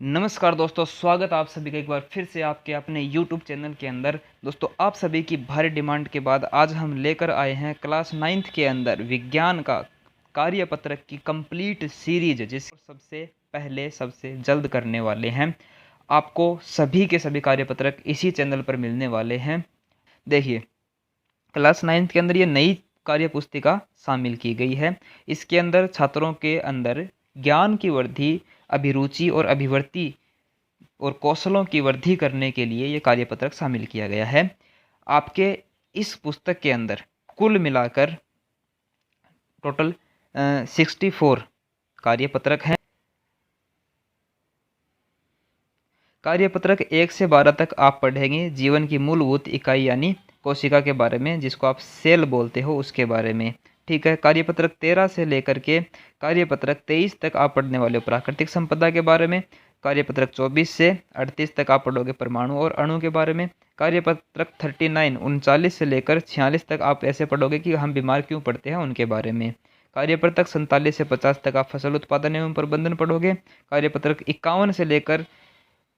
नमस्कार दोस्तों, स्वागत आप सभी का एक बार फिर से आपके अपने YouTube चैनल के अंदर। दोस्तों, आप सभी की भारी डिमांड के बाद आज हम लेकर आए हैं क्लास 9th के अंदर विज्ञान का कार्यपत्रक की कंप्लीट सीरीज, जिसको सबसे पहले सबसे जल्द करने वाले हैं। आपको सभी के सभी कार्यपत्रक इसी चैनल पर मिलने वाले हैं। देखिए, क्लास 9th के अंदर ये नई कार्य पुस्तिका शामिल की गई है। इसके अंदर छात्रों के अंदर ज्ञान की वृद्धि, अभिरुचि और अभिवृत्ति और कौशलों की वृद्धि करने के लिए ये कार्यपत्रक शामिल किया गया है। आपके इस पुस्तक के अंदर कुल मिलाकर टोटल 64 कार्यपत्रक हैं। कार्यपत्रक 1 से 12 तक आप पढ़ेंगे जीवन की मूलभूत इकाई यानी कोशिका के बारे में, जिसको आप सेल बोलते हो, उसके बारे में। ठीक है। कार्यपत्रक 13 से लेकर के कार्यपत्रक 23 तक आप पढ़ने वाले हो प्राकृतिक संपदा के बारे में। कार्यपत्रक 24 से 38 तक आप पढ़ोगे परमाणु और अणु के बारे में। कार्यपत्रक 39 से लेकर 46 तक आप ऐसे पढ़ोगे कि हम बीमार क्यों पड़ते हैं, उनके बारे में। कार्यपत्रक 47 से 50 तक आप फसल उत्पादन एवं प्रबंधन पढ़ोगे। कार्यपत्रक 51 से लेकर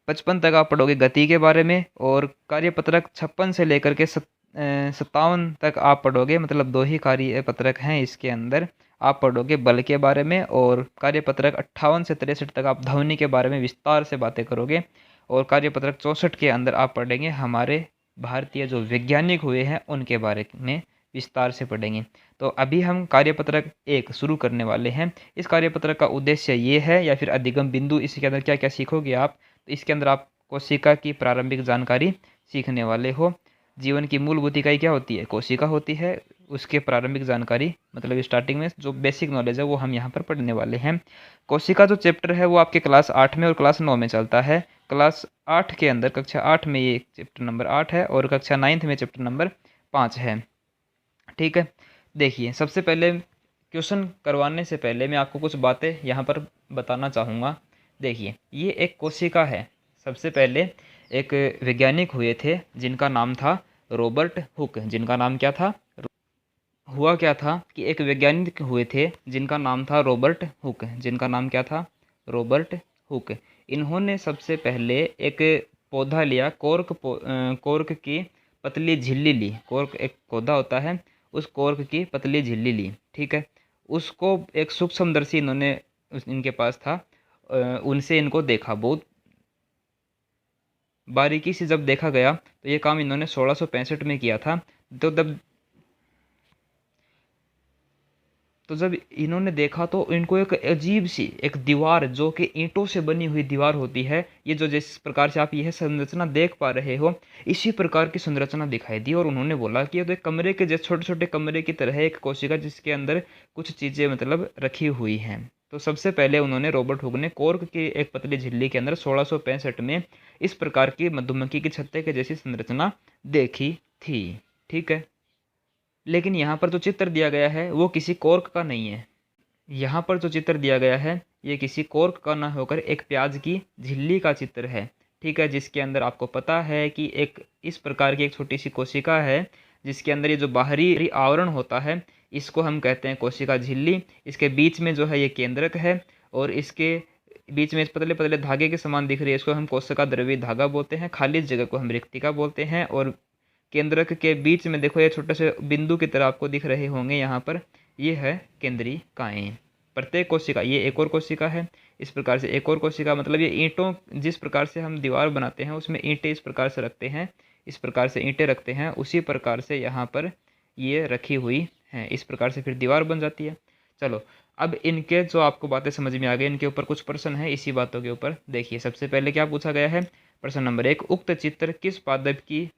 55 तक आप पढ़ोगे गति के बारे में। और कार्यपत्रक 56 से लेकर के 57 तक आप पढ़ोगे, मतलब 2 ही कार्यपत्रक हैं इसके अंदर, आप पढ़ोगे बल के बारे में। और कार्यपत्रक 58 से 63 तक आप ध्वनि के बारे में विस्तार से बातें करोगे। और कार्यपत्रक 64 के अंदर आप पढ़ेंगे हमारे भारतीय जो वैज्ञानिक हुए हैं उनके बारे में विस्तार से पढ़ेंगे। तो अभी हम कार्यपत्रक 1 शुरू करने वाले हैं। इस कार्यपत्रक का उद्देश्य ये है, या फिर अधिगम बिंदु, इसके अंदर क्या क्या सीखोगे आप। तो इसके अंदर आप कोशिका की प्रारंभिक जानकारी सीखने वाले हो। जीवन की मूलभूत इकाई क्या होती है, कोशिका होती है। उसके प्रारंभिक जानकारी मतलब स्टार्टिंग में जो बेसिक नॉलेज है वो हम यहाँ पर पढ़ने वाले हैं। कोशिका जो चैप्टर है वो आपके क्लास 8 में और क्लास 9 में चलता है। क्लास 8 के अंदर कक्षा 8 में ये चैप्टर नंबर 8 है और कक्षा 9th में चैप्टर नंबर 5 है। ठीक है। देखिए, सबसे पहले क्वेश्चन करवाने से पहले मैं आपको कुछ बातें यहाँ पर बताना चाहूँगा। देखिए, ये एक कोशिका है। सबसे पहले एक वैज्ञानिक हुए थे जिनका नाम था रॉबर्ट हुक। जिनका नाम क्या था, हुआ क्या था कि एक वैज्ञानिक हुए थे जिनका नाम था रॉबर्ट हुक। जिनका नाम क्या था, रॉबर्ट हुक। इन्होंने सबसे पहले एक पौधा लिया, कॉर्क की पतली झिल्ली ली। कॉर्क एक पौधा होता है, उस कॉर्क की पतली झिल्ली ली। ठीक है। उसको एक सूक्ष्मदर्शी इन्होंने इनके पास था, उनसे इनको देखा। बहुत बारीकी से जब देखा गया तो ये काम इन्होंने 1665 में किया था। तो जब इन्होंने देखा तो इनको एक अजीब सी एक दीवार, जो कि ईंटों से बनी हुई दीवार होती है, ये जो जिस प्रकार से आप यह संरचना देख पा रहे हो, इसी प्रकार की संरचना दिखाई दी। और उन्होंने बोला कि ये तो एक कमरे के जैसे छोटे छोटे कमरे की तरह है, एक कोशिका जिसके अंदर कुछ चीज़ें मतलब रखी हुई हैं। तो सबसे पहले उन्होंने, रॉबर्ट हुक ने, कॉर्क की एक पतली झिल्ली के अंदर 1665 में इस प्रकार की मधुमक्खी की छत्ते के जैसी संरचना देखी थी। ठीक है। लेकिन यहाँ पर जो चित्र दिया गया है वो किसी कॉर्क का नहीं है। यहाँ पर जो चित्र दिया गया है ये किसी कॉर्क का ना होकर एक प्याज की झिल्ली का चित्र है। ठीक है। जिसके अंदर आपको पता है कि एक इस प्रकार की एक छोटी सी कोशिका है, जिसके अंदर ये जो बाहरी आवरण होता है इसको हम कहते हैं कोशिका झिल्ली। इसके बीच में जो है ये केंद्रक है, और इसके बीच में इस पतले पतले धागे के समान दिख रही है, इसको हम कोशिका द्रव्य धागा बोलते हैं। खाली इस जगह को हम रिक्तिका बोलते हैं। और केंद्रक के बीच में देखो, ये छोटे से बिंदु की तरह आपको दिख रहे होंगे यहाँ पर, ये है केंद्रिकाएं। प्रत्येक कोशिका, ये एक और कोशिका है, इस प्रकार से एक और कोशिका, मतलब ये ईंटों, जिस प्रकार से हम दीवार बनाते हैं उसमें ईंटें इस प्रकार से रखते हैं, इस प्रकार से ईंटें रखते हैं, उसी प्रकार से यहाँ पर ये रखी हुई हैं। इस प्रकार से फिर दीवार बन जाती है। चलो, अब इनके जो आपको बातें समझ में आ गई, इनके ऊपर कुछ प्रश्न है इसी बातों के ऊपर। देखिए, सबसे पहले क्या पूछा गया है, प्रश्न नंबर 1, उक्त चित्र किस पादप की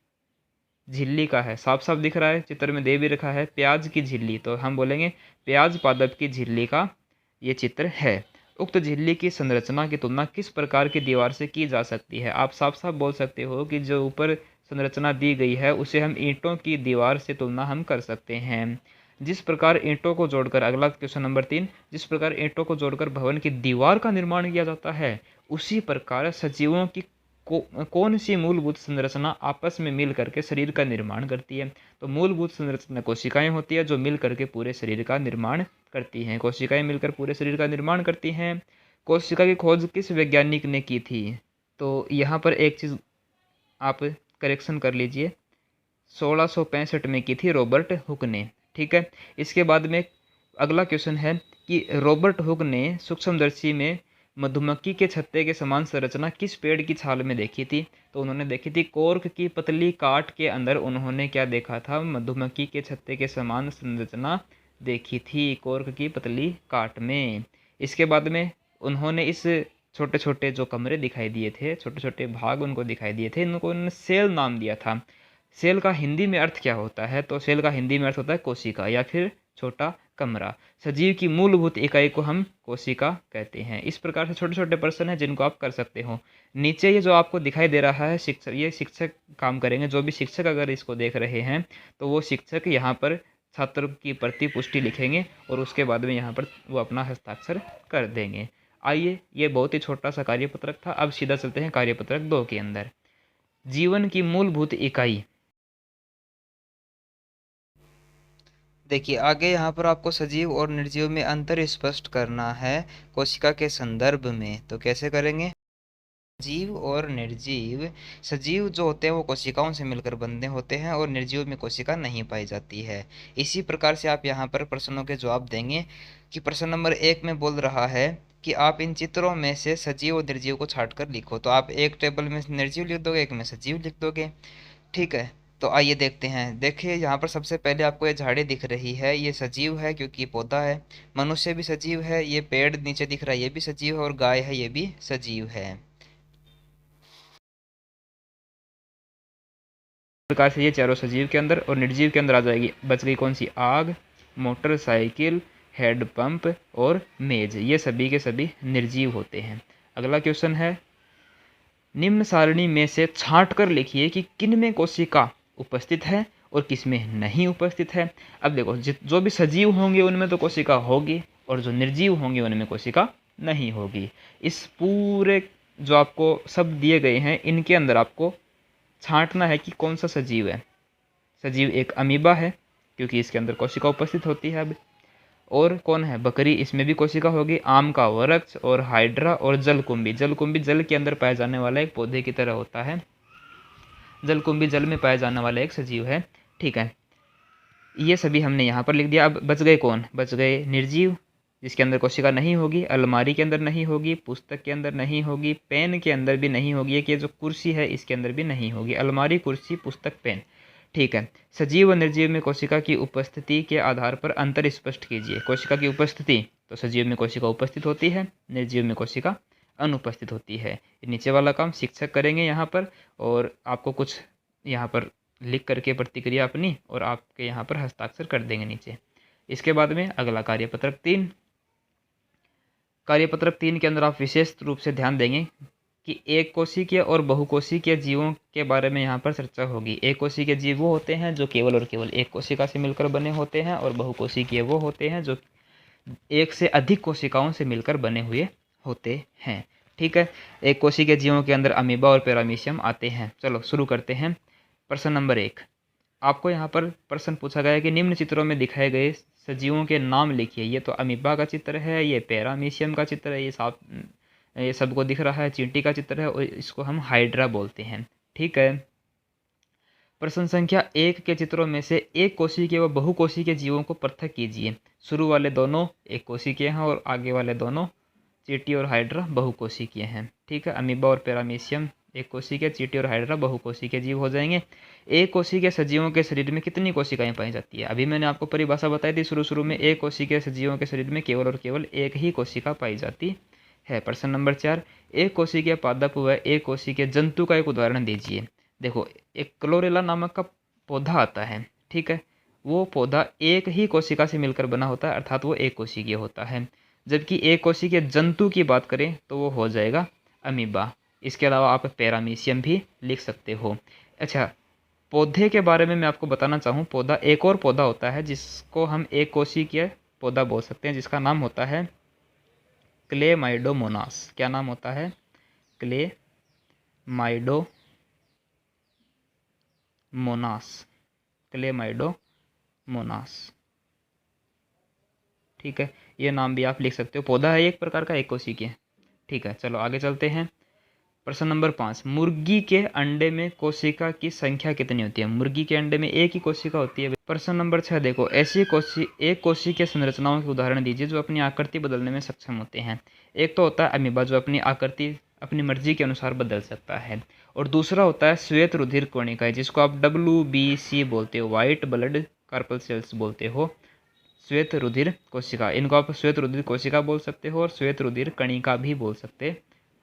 झिल्ली का है। साफ साफ दिख रहा है, चित्र में दे भी रखा है प्याज की झिल्ली, तो हम बोलेंगे प्याज पादप की झिल्ली का ये चित्र है। उक्त झिल्ली की संरचना की तुलना किस प्रकार की दीवार से की जा सकती है। आप साफ साफ बोल सकते हो कि जो ऊपर संरचना दी गई है उसे हम ईंटों की दीवार से तुलना हम कर सकते हैं। जिस प्रकार ईंटों को जोड़कर, अगला क्वेश्चन नंबर 3, जिस प्रकार ईंटों को जोड़कर भवन की दीवार का निर्माण किया जाता है, उसी प्रकार सजीवों की कौन सी मूलभूत संरचना आपस में मिल करके शरीर का निर्माण करती है। तो मूलभूत संरचना कोशिकाएं होती है जो मिल करके पूरे शरीर का निर्माण करती हैं। कोशिकाएं मिलकर पूरे शरीर का निर्माण करती हैं। कोशिका की खोज किस वैज्ञानिक ने की थी? तो यहाँ पर एक चीज़ आप करेक्शन कर लीजिए, 1665 में की थी रॉबर्ट हुक ने। ठीक है, इसके बाद में अगला क्वेश्चन है कि रॉबर्ट हुक ने सूक्ष्मदर्शी में मधुमक्खी के छत्ते के समान संरचना किस पेड़ की छाल में देखी थी? तो उन्होंने देखी थी कोर्क की पतली काट के अंदर उन्होंने क्या देखा था? मधुमक्खी के छत्ते के समान संरचना देखी थी कोर्क की पतली काट में। इसके बाद में उन्होंने इस छोटे छोटे जो कमरे दिखाई दिए थे, छोटे छोटे भाग उनको दिखाई दिए थे, इनको उन्होंने सेल नाम दिया था। सेल का हिंदी में अर्थ क्या होता है? तो सेल का हिंदी में अर्थ होता है कोशिका या फिर छोटा कमरा। सजीव की मूलभूत इकाई को हम कोशिका कहते हैं। इस प्रकार से छोटे छोटे प्रश्न हैं जिनको आप कर सकते हो। नीचे ये जो आपको दिखाई दे रहा है शिक्षक, ये शिक्षक काम करेंगे। जो भी शिक्षक अगर इसको देख रहे हैं तो वो शिक्षक यहाँ पर छात्र की प्रति पुष्टि लिखेंगे और उसके बाद में यहाँ पर वो अपना हस्ताक्षर कर देंगे। आइए, ये बहुत ही छोटा सा कार्यपत्रक था। अब सीधा चलते हैं कार्यपत्रक 2 के अंदर। जीवन की मूलभूत इकाई। देखिए आगे यहाँ पर आपको सजीव और निर्जीव में अंतर स्पष्ट करना है कोशिका के संदर्भ में। तो कैसे करेंगे? सजीव और निर्जीव। सजीव जो होते हैं वो कोशिकाओं से मिलकर बंधे होते हैं और निर्जीव में कोशिका नहीं पाई जाती है। इसी प्रकार से आप यहाँ पर प्रश्नों के जवाब देंगे कि प्रश्न नंबर 1 में बोल रहा है कि आप इन चित्रों में से सजीव और निर्जीव को छाट कर लिखो। तो आप एक टेबल में निर्जीव लिख दोगे, एक में सजीव लिख दोगे। ठीक है, तो आइए देखते हैं। देखिए यहाँ पर सबसे पहले आपको ये झाड़ी दिख रही है, ये सजीव है क्योंकि ये पौधा है। मनुष्य भी सजीव है, ये पेड़ नीचे दिख रहा है ये भी सजीव है, और गाय है ये भी सजीव है। प्रकार से ये चारों सजीव के अंदर, और निर्जीव के अंदर आ जाएगी, बच गई कौन सी? आग, मोटरसाइकिल, हेडपंप और मेज। ये सभी के सभी निर्जीव होते हैं। अगला क्वेश्चन है, निम्न सारणी में से छांट कर लिखिए कि किन में कोशिका उपस्थित है और किस में नहीं उपस्थित है। अब देखो, जो भी सजीव होंगे उनमें तो कोशिका होगी और जो निर्जीव होंगे उनमें कोशिका नहीं होगी। इस पूरे जो आपको शब्द दिए गए हैं इनके अंदर आपको छांटना है कि कौन सा सजीव है। सजीव एक अमीबा है क्योंकि इसके अंदर कोशिका उपस्थित होती है। अब और कौन है? बकरी, इसमें भी कोशिका होगी। आम का वृक्ष और हाइड्रा और जलकुंभी। जलकुंभी जल के अंदर पाया जाने वाला एक पौधे की तरह होता है। जलकुंभी जल में पाया जाने वाला एक सजीव है। ठीक है, ये सभी हमने यहाँ पर लिख दिया। अब बच गए कौन? बच गए निर्जीव, जिसके अंदर कोशिका नहीं होगी। अलमारी के अंदर नहीं होगी, पुस्तक के अंदर नहीं होगी, पेन के अंदर भी नहीं होगी। एक ये जो कुर्सी है इसके अंदर भी नहीं होगी। अलमारी, कुर्सी, पुस्तक, पेन। ठीक है, सजीव व निर्जीव में कोशिका की उपस्थिति के आधार पर अंतर स्पष्ट कीजिए। कोशिका की उपस्थिति, तो सजीव में कोशिका उपस्थित होती है, निर्जीव में कोशिका अनुपस्थित होती है। नीचे वाला काम शिक्षक करेंगे यहाँ पर, और आपको कुछ यहाँ पर लिख करके प्रतिक्रिया अपनी और आपके यहाँ पर हस्ताक्षर कर देंगे नीचे। इसके बाद में अगला कार्यपत्रक 3। कार्यपत्रक 3 के अंदर आप विशेष रूप से ध्यान देंगे कि एक कोशिकीय और बहुकोशिकीय जीवों के बारे में यहाँ पर चर्चा होगी। एक कोशिकीय जीव वो होते हैं जो केवल और केवल एक कोशिका से मिलकर बने होते हैं, और बहुकोशिकीय वो होते हैं जो एक से अधिक कोशिकाओं से मिलकर बने हुए होते हैं। ठीक है, एक कोशिकीय जीवों के अंदर अमीबा और पैरामीशियम आते हैं। चलो शुरू करते हैं। प्रश्न नंबर 1, आपको यहाँ पर प्रश्न पूछा गया है कि निम्न चित्रों में दिखाए गए सजीवों के नाम लिखिए। ये तो अमीबा का चित्र है, ये पैरामीशियम का चित्र है, ये सबको दिख रहा है, चींटी का चित्र है, और इसको हम हाइड्रा बोलते हैं। ठीक है, प्रश्न संख्या 1 के चित्रों में से एक कोशिकीय व बहुकोशिकीय जीवों को पृथक कीजिए। शुरू वाले दोनों एक कोशिकीय हैं और आगे वाले दोनों चींटी और हाइड्रा बहुकोशिकीय हैं। ठीक है, अमीबा और पैरामीशियम एक कोशिकीय, चींटी और हाइड्रा बहुकोशिकीय जीव हो जाएंगे। एक कोशिकीय सजीवों के शरीर में कितनी कोशिकाएं पाई जाती है? अभी मैंने आपको परिभाषा बताई थी शुरू में, एक कोशिकीय सजीवों के शरीर में केवल और केवल एक ही कोशिका पाई जाती है। प्रश्न नंबर 4, एक कोशिकीय पादप व एक कोशिकीय जंतु का एक उदाहरण दीजिए। देखो, एक क्लोरेला नामक का पौधा आता है। ठीक है, वो पौधा एक ही कोशिका से मिलकर बना होता है, अर्थात वो एक कोशिकीय होता है। जबकि एक कोशिकीय जंतु की बात करें तो वो हो जाएगा अमीबा। इसके अलावा आप पैरामीशियम भी लिख सकते हो। अच्छा, पौधे के बारे में मैं आपको बताना चाहूँ, पौधा एक और पौधा होता है जिसको हम एक कोशिकीय पौधा बोल सकते हैं, जिसका नाम होता है क्लेमाइडोमोनास। क्या नाम होता है? क्लेमाइडोमोनास। ठीक है, ये नाम भी आप लिख सकते हो। पौधा है एक प्रकार का, एक कोशिकीय। ठीक है, चलो आगे चलते हैं। प्रश्न नंबर 5, मुर्गी के अंडे में कोशिका की संख्या कितनी होती है? मुर्गी के अंडे में एक ही कोशिका होती है। प्रश्न नंबर 6 देखो, ऐसी एक कोशिकीय संरचनाओं के उदाहरण दीजिए जो अपनी आकृति बदलने में सक्षम होते हैं। एक तो होता है अमीबा जो अपनी आकृति अपनी मर्जी के अनुसार बदल सकता है, और दूसरा होता है श्वेत रुधिर कोशिकाएं जिसको आप WBC बोलते हो, व्हाइट ब्लड कार्पल्सेल्स बोलते हो, श्वेत रुधिर कोशिका। इनको आप श्वेत रुधिर कोशिका बोल सकते हो और श्वेत रुधिर कणिका भी बोल सकते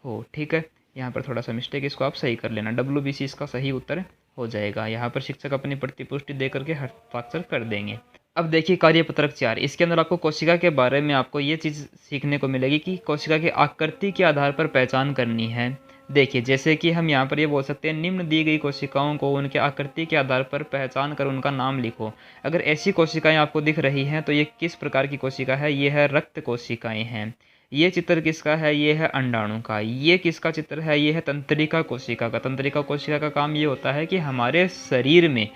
हो। ठीक है, यहाँ पर थोड़ा सा मिस्टेक, इसको आप सही कर लेना। WBC इसका सही उत्तर हो जाएगा। यहाँ पर शिक्षक अपनी प्रतिपुष्टि दे करके हस्ताक्षर कर देंगे। अब देखिए कार्यपत्रक 4, इसके अंदर आपको कोशिका के बारे में आपको ये चीज़ सीखने को मिलेगी कि कोशिका की आकृति के आधार पर पहचान करनी है। देखिए जैसे कि हम यहाँ पर ये बोल सकते हैं, निम्न दी गई कोशिकाओं को उनके आकृति के आधार पर पहचान कर उनका नाम लिखो। अगर ऐसी कोशिकाएं आपको दिख रही हैं तो ये किस प्रकार की कोशिका है? ये है रक्त कोशिकाएं हैं। ये चित्र किसका है? ये है अंडाणु का। ये किसका चित्र है? ये है तंत्रिका कोशिका का। तंत्रिका कोशिका का काम ये होता है कि हमारे शरीर में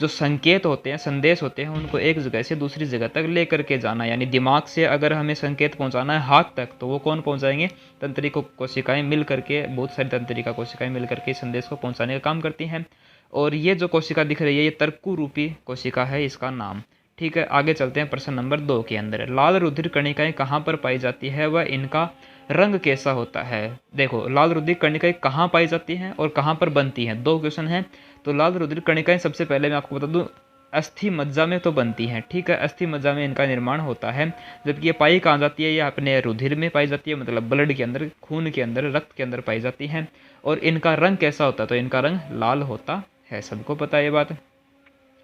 जो संकेत होते हैं, संदेश होते हैं, उनको एक जगह से दूसरी जगह तक ले करके जाना। यानी दिमाग से अगर हमें संकेत पहुंचाना है हाथ तक, तो वो कौन पहुंचाएंगे? तंत्रिका कोशिकाएं मिल करके, बहुत सारी तंत्रिका कोशिकाएं मिल करके इस संदेश को पहुंचाने का काम करती हैं। और ये जो कोशिका दिख रही है ये तर्कु रूपी कोशिका है इसका नाम। ठीक है, आगे चलते हैं प्रश्न नंबर 2 के अंदर। लाल रुधिर कणिकाएं कहाँ पर पाई जाती है, वह इनका रंग कैसा होता है? देखो लाल रुधिर कणिकाएं कहाँ पाई जाती हैं और कहाँ पर बनती हैं, दो क्वेश्चन हैं। तो लाल रुधिर कणिकाएं सबसे पहले मैं आपको बता दूं अस्थि मज्जा में तो बनती हैं। ठीक है, अस्थि मज्जा में इनका निर्माण होता है। जबकि ये पाई कहाँ जाती है? ये अपने रुधिर में पाई जाती है, मतलब ब्लड के अंदर, खून के अंदर, रक्त के अंदर पाई जाती हैं। और इनका रंग कैसा होता है? तो इनका रंग लाल होता है, सबको पता है ये बात।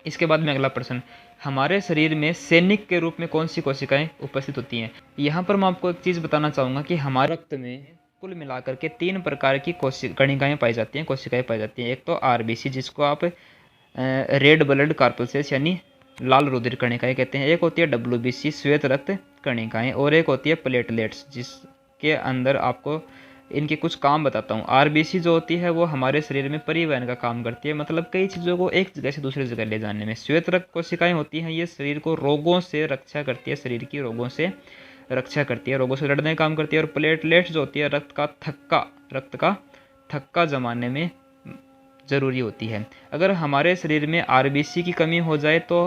इसके बाद में अगला प्रश्न, हमारे शरीर में सैनिक के रूप में कौन सी कोशिकाएं उपस्थित होती हैं? यहाँ पर मैं आपको एक चीज़ बताना चाहूँगा कि हमारे रक्त में कुल मिलाकर के 3 प्रकार की कणिकाएं पाई जाती हैं, कोशिकाएं पाई जाती हैं। एक तो RBC जिसको आप रेड ब्लड कार्पल्सेस यानी लाल रुधिर कणिकाएं कहते हैं। एक होती है WBC श्वेत रक्त कणिकाएं, और एक होती है प्लेटलेट्स जिसके अंदर आपको इनके कुछ काम बताता हूँ। RBC जो होती है वो हमारे शरीर में परिवहन का काम करती है, मतलब कई चीज़ों को एक जगह से दूसरी जगह ले जाने में। श्वेत रक्त कोशिकाएं होती हैं, ये शरीर को रोगों से रक्षा करती है, शरीर की रोगों से रक्षा करती है, रोगों से लड़ने का काम करती है। और प्लेटलेट्स जो होती है रक्त का थक्का जमाने में ज़रूरी होती है। अगर हमारे शरीर में RBC की कमी हो जाए तो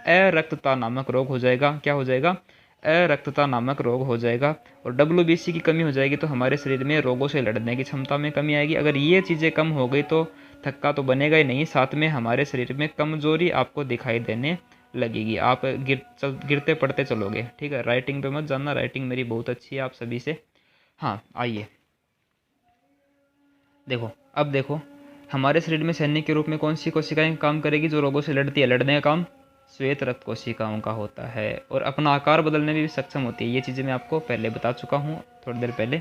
अरक्तता नामक रोग हो जाएगा। क्या हो जाएगा? अरक्तता नामक रोग हो जाएगा। और WBC की कमी हो जाएगी तो हमारे शरीर में रोगों से लड़ने की क्षमता में कमी आएगी। अगर ये चीज़ें कम हो गई तो थक्का तो बनेगा ही नहीं, साथ में हमारे शरीर में कमजोरी आपको दिखाई देने लगेगी। आप गिरते पड़ते चलोगे। ठीक है, राइटिंग पे मत जानना, राइटिंग मेरी बहुत अच्छी है आप सभी से। हाँ आइए देखो, अब देखो हमारे शरीर में सैनिक के रूप में कौन सी कोशिकाएं काम करेगी जो रोगों से लड़ती है? लड़ने का काम श्वेत रक्त कोशिकाओं का होता है, और अपना आकार बदलने में भी सक्षम होती है। ये चीज़ें मैं आपको पहले बता चुका हूँ थोड़ी देर पहले।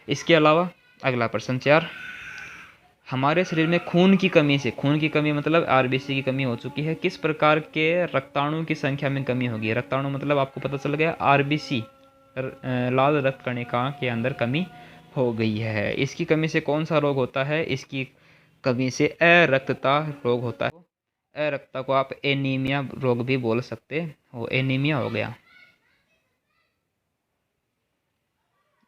इसके अलावा अगला प्रश्न 4, हमारे शरीर में खून की कमी मतलब RBC की कमी हो चुकी है, किस प्रकार के रक्ताणु की संख्या में कमी होगी? रक्ताणु मतलब आपको पता चल गया RBC लाल रक्त कणिका के अंदर कमी हो गई है। इसकी कमी से कौन सा रोग होता है? इसकी कमी से अरक्तता रोग होता है। अरक्तता को आप एनीमिया रोग भी बोल सकते हो, एनीमिया हो गया,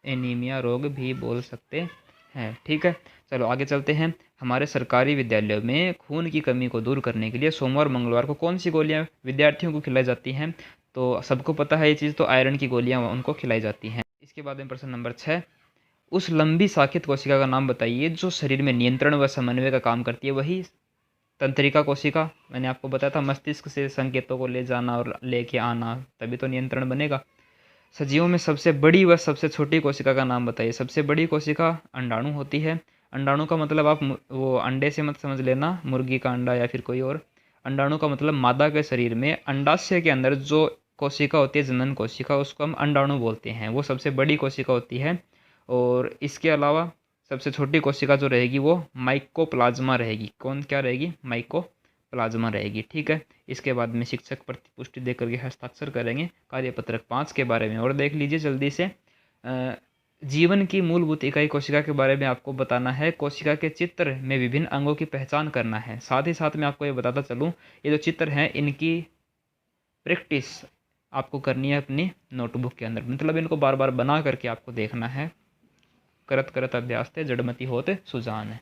एनीमिया रोग भी बोल सकते हैं। ठीक है, चलो आगे चलते हैं। हमारे सरकारी विद्यालयों में खून की कमी को दूर करने के लिए सोमवार मंगलवार को कौन सी गोलियां विद्यार्थियों को खिलाई जाती हैं? तो सबको पता है ये चीज़, तो आयरन की गोलियां उनको खिलाई जाती हैं। इसके बाद में प्रश्न नंबर 6, उस लंबी शाखित कोशिका का नाम बताइए जो शरीर में नियंत्रण व समन्वय का काम करती है। वही तंत्रिका कोशिका, मैंने आपको बताया था, मस्तिष्क से संकेतों को ले जाना और लेके आना, तभी तो नियंत्रण बनेगा। सजीवों में सबसे बड़ी व सबसे छोटी कोशिका का नाम बताइए। सबसे बड़ी कोशिका अंडाणु होती है। अंडाणु का मतलब आप वो अंडे से मत समझ लेना, मुर्गी का अंडा या फिर कोई और। अंडाणु का मतलब मादा के शरीर में अंडाशय के अंदर जो कोशिका होती है, जनन कोशिका, उसको हम अंडाणु बोलते हैं, वो सबसे बड़ी कोशिका होती है। और इसके अलावा सबसे छोटी कोशिका जो रहेगी वो माइकोप्लाज्मा रहेगी। कौन क्या रहेगी? माइकोप्लाज्मा रहेगी। ठीक है, इसके बाद में शिक्षक प्रतिपुष्टि दे करके हस्ताक्षर करेंगे। कार्यपत्रक 5 के बारे में और देख लीजिए जल्दी से। जीवन की मूलभूत इकाई कोशिका के बारे में आपको बताना है। कोशिका के चित्र में विभिन्न अंगों की पहचान करना है। साथ ही साथ मैं आपको ये बताता चलूँ, ये जो चित्र हैं इनकी प्रैक्टिस आपको करनी है अपनी नोटबुक के अंदर, मतलब इनको बार बार बना करके आपको देखना है। करत करत अभ्यास थे, जड़मति होते सुजान है।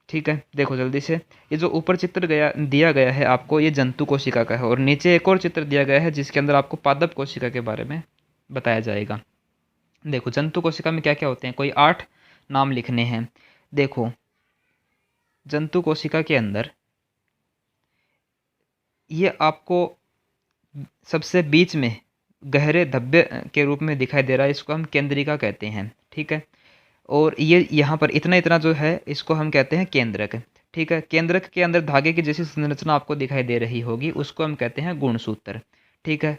ठीक है, देखो जल्दी से, ये जो ऊपर चित्र दिया गया है आपको, ये जंतु कोशिका का है, और नीचे एक और चित्र दिया गया है जिसके अंदर आपको पादप कोशिका के बारे में बताया जाएगा। देखो जंतु कोशिका में क्या क्या होते हैं, कोई 8 नाम लिखने हैं। देखो जंतु कोशिका के अंदर ये आपको सबसे बीच में गहरे धब्बे के रूप में दिखाई दे रहा है, इसको हम केंद्रिका कहते हैं। ठीक है, और ये यहाँ पर इतना इतना जो है इसको हम कहते हैं केंद्रक। ठीक है, केंद्रक के अंदर धागे की जैसी संरचना आपको दिखाई दे रही होगी, उसको हम कहते हैं गुणसूत्र। ठीक है,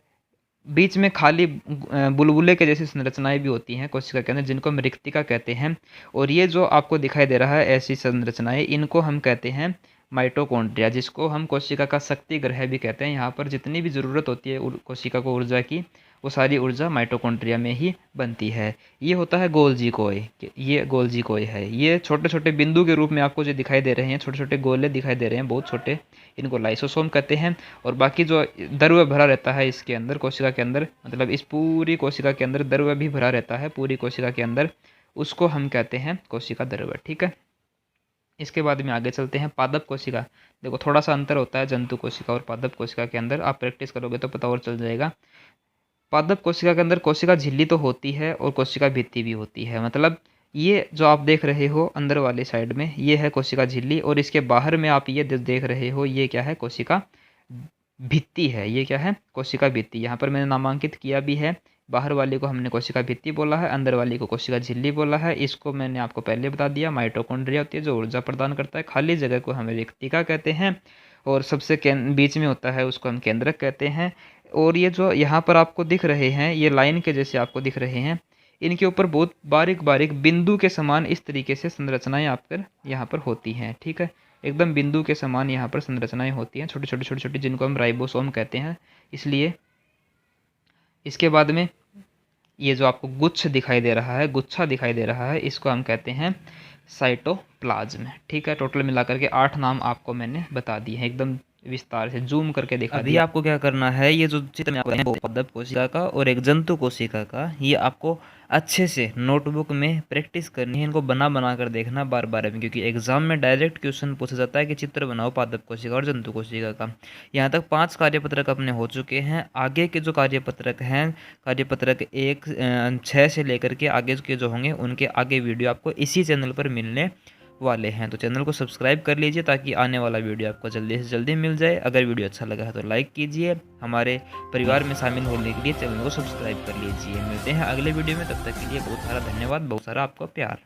बीच में खाली बुलबुले के जैसी संरचनाएं भी होती हैं कोशिका के अंदर, जिनको हम रिक्तिका कहते हैं। और ये जो आपको दिखाई दे रहा है ऐसी संरचनाएं, इनको हम कहते हैं माइटोकॉन्ड्रिया, जिसको हम कोशिका का शक्ति ग्रह भी कहते हैं। यहाँ पर जितनी भी ज़रूरत होती है कोशिका को ऊर्जा की, वो सारी ऊर्जा माइटोकॉन्ड्रिया में ही बनती है। ये होता है गोल्जी कोय, ये गोल्जी कोय है। ये छोटे छोटे बिंदु के रूप में आपको जो दिखाई दे रहे हैं, छोटे छोटे गोले दिखाई दे रहे हैं, बहुत छोटे, इनको लाइसोसोम कहते हैं। और बाकी जो द्रव्य भरा रहता है इसके अंदर, कोशिका के अंदर, मतलब इस पूरी कोशिका के अंदर द्रव्य भी भरा रहता है पूरी कोशिका के अंदर, उसको हम कहते हैं कोशिका द्रव्य। ठीक है, इसके बाद में आगे चलते हैं पादप कोशिका। देखो थोड़ा सा अंतर होता है जंतु कोशिका और पादप कोशिका के अंदर, आप प्रैक्टिस करोगे तो पता और चल जाएगा। पादप कोशिका के अंदर कोशिका झिल्ली तो होती है और कोशिका भित्ति भी होती है। मतलब ये जो आप देख रहे हो अंदर वाली साइड में, ये है कोशिका झिल्ली, और इसके बाहर में आप ये देख रहे हो, ये क्या है, कोशिका भित्ति है। ये क्या है, कोशिका भित्ति। यहाँ पर मैंने नामांकित किया भी है, बाहर वाली को हमने कोशिका भित्ति बोला है, अंदर वाली को कोशिका झिल्ली बोला है। इसको मैंने आपको पहले बता दिया, माइटोकॉन्ड्रिया होती है जो ऊर्जा प्रदान करता है, खाली जगह को हम रिक्तिका कहते हैं, और सबसे बीच में होता है उसको हम केंद्रक कहते हैं। और ये जो यहाँ पर आपको दिख रहे हैं, ये लाइन के जैसे आपको दिख रहे हैं, इनके ऊपर बहुत बारीक बारीक बिंदु के समान इस तरीके से संरचनाएं आपकर यहाँ पर होती हैं। ठीक है, एकदम बिंदु के समान यहाँ पर संरचनाएं होती हैं, छोटी छोटी छोटी छोटी, जिनको हम राइबोसोम कहते हैं। इसलिए इसके बाद में ये जो आपको गुच्छ दिखाई दे रहा है, गुच्छा दिखाई दे रहा है, इसको हम कहते हैं साइटोप्लाज्म। ठीक है, टोटल मिलाकर के 8 नाम आपको मैंने बता दिए हैं, एकदम विस्तार से जूम करके दिखा दिया। अभी आपको क्या करना है, ये जो चित्र में आपको है, पादप कोशिका का और एक जंतु कोशिका का, ये आपको अच्छे से नोटबुक में प्रैक्टिस करनी है। इनको बना बना कर देखना बार बार में, क्योंकि एग्जाम में डायरेक्ट क्वेश्चन पूछा जाता है कि चित्र बनाओ पादप कोशिका और जंतु कोशिका का। यहाँ तक 5 कार्यपत्रक अपने हो चुके हैं। आगे के जो कार्यपत्रक हैं, कार्यपत्रक 6 से लेकर के आगे के जो होंगे, उनके आगे वीडियो आपको इसी चैनल पर मिलने वाले हैं। तो चैनल को सब्सक्राइब कर लीजिए ताकि आने वाला वीडियो आपको जल्दी से जल्दी मिल जाए। अगर वीडियो अच्छा लगा है तो लाइक कीजिए, हमारे परिवार में शामिल होने के लिए चैनल को सब्सक्राइब कर लीजिए। मिलते हैं अगले वीडियो में, तब तक के लिए बहुत सारा धन्यवाद, बहुत सारा आपका प्यार।